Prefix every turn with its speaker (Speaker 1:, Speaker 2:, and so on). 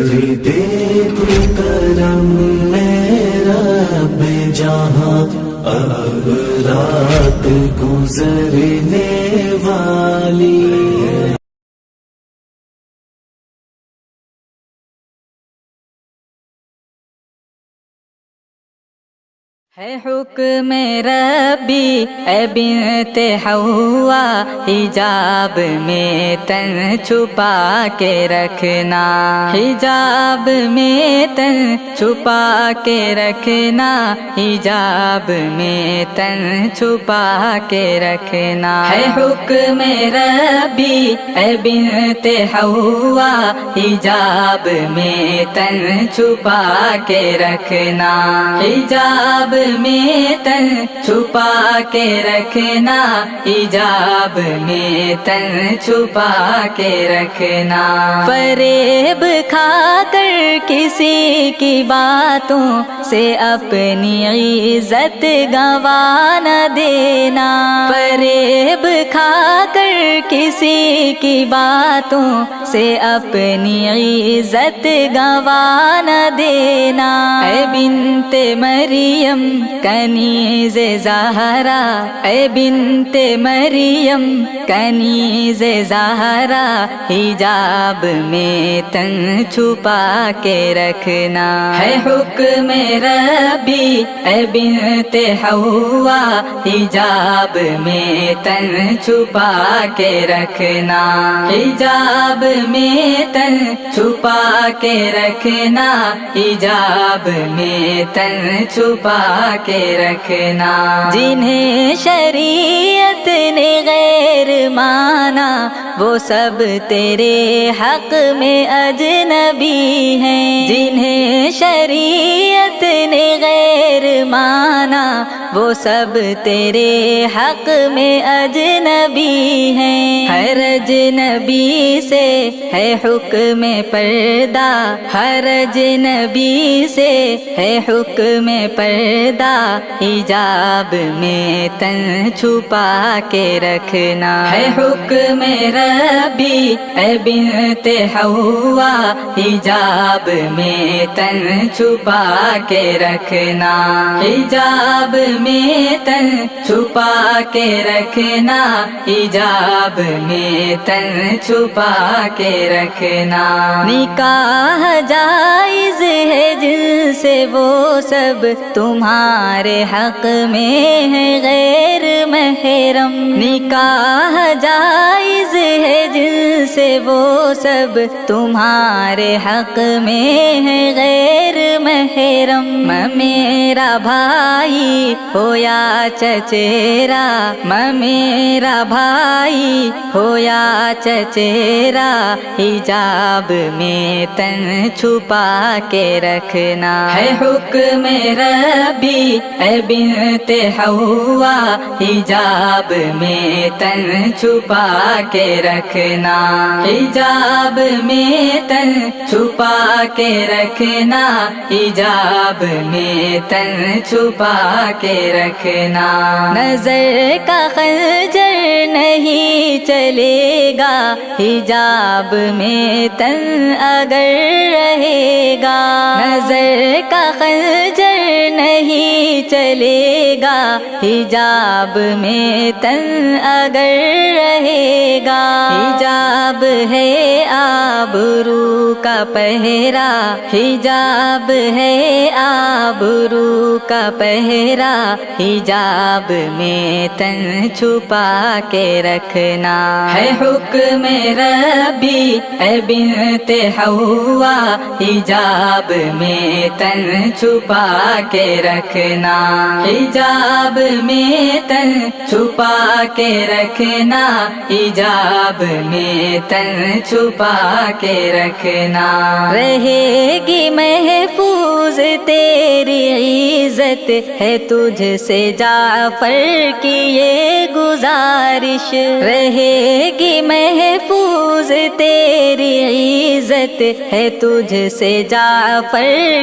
Speaker 1: دے تو کرم میرا بے جہاں اب رات گزرنے والی
Speaker 2: ہے حکم ربی اے بنت حوا حجاب میں تن چھپا کے رکھنا حجاب میں تن چھپا کے رکھنا حجاب میں تن چھپا کے رکھنا ہے حکم ربی اے بنت حوا حجاب میں تن چھپا کے رکھنا حجاب میں تن چھپا کے رکھنا حجاب میں تن چھپا کے رکھنا فریب کھا کر کسی کی باتوں سے اپنی عزت گنوا نہ دینا فریب کھا کر کسی کی باتوں سے اپنی عزت گنوا نہ دینا اے بنت مریم کنیز زہرا اے بنت مریم کنیز زہرا حجاب میں تن چھپا کے رکھنا ہے حکم ربی اے بنت حوا حجاب میں تن چھپا کے رکھنا حجاب میں تن چھپا کے رکھنا حجاب میں تن چھپا کے رکھنا جنہیں شریعت نے غیر مانا وہ سب تیرے حق میں اجنبی ہیں جنہیں شریعت نے غیر مانا وہ سب تیرے حق میں اجنبی ہیں ہر اجنبی سے ہے حکم پردہ ہر اجنبی سے ہے حکم پردہ حجاب میں تن چھپا کے رکھنا ہے حکم ربی اے بنت حوا حجاب میں تن چھپا کے رکھنا حجاب میں تن چھپا کے رکھنا حجاب میں تن چھپا کے رکھنا نکاح جائز ہے جن سے وہ سب تمہارے حق میں ہے غیر محرم نکاح جائز ہے جن سے وہ سب تمہارے حق میں ہے غیر محرم میرا بھائی ہو یا چچیرا میرا بھائی ہو یا چچیرا حجاب میں تن چھپا کے رکھنا ہے حکم ربی اے بنت حوا حجاب میں تن چھپا کے رکھنا حجاب میں تن چھپا کے رکھنا حجاب میں تن چھپا کے رکھنا نظر کا خنجر نہیں چلے گا حجاب میں تن اگر رہے گا نظر کا خنجر نہیں چلے گا حجاب میں تن اگر رہے گا حجاب ہے آبرو کا پہرا حجاب ہے آبرو کا پہرا حجاب میں تن چھپا کے رکھنا ہے حکم ربی اے بنت حوا حجاب میں تن چھپا کے رکھنا حجاب میں تن چھپا کے رکھنا حجاب میں تن چھپا کے رکھنا رہے گی محفوظ تیری عزت ہے تجھ سے جعفر کی یہ گزارش رہے گی محفوظ تیری عزت ہے تجھ سے جعفر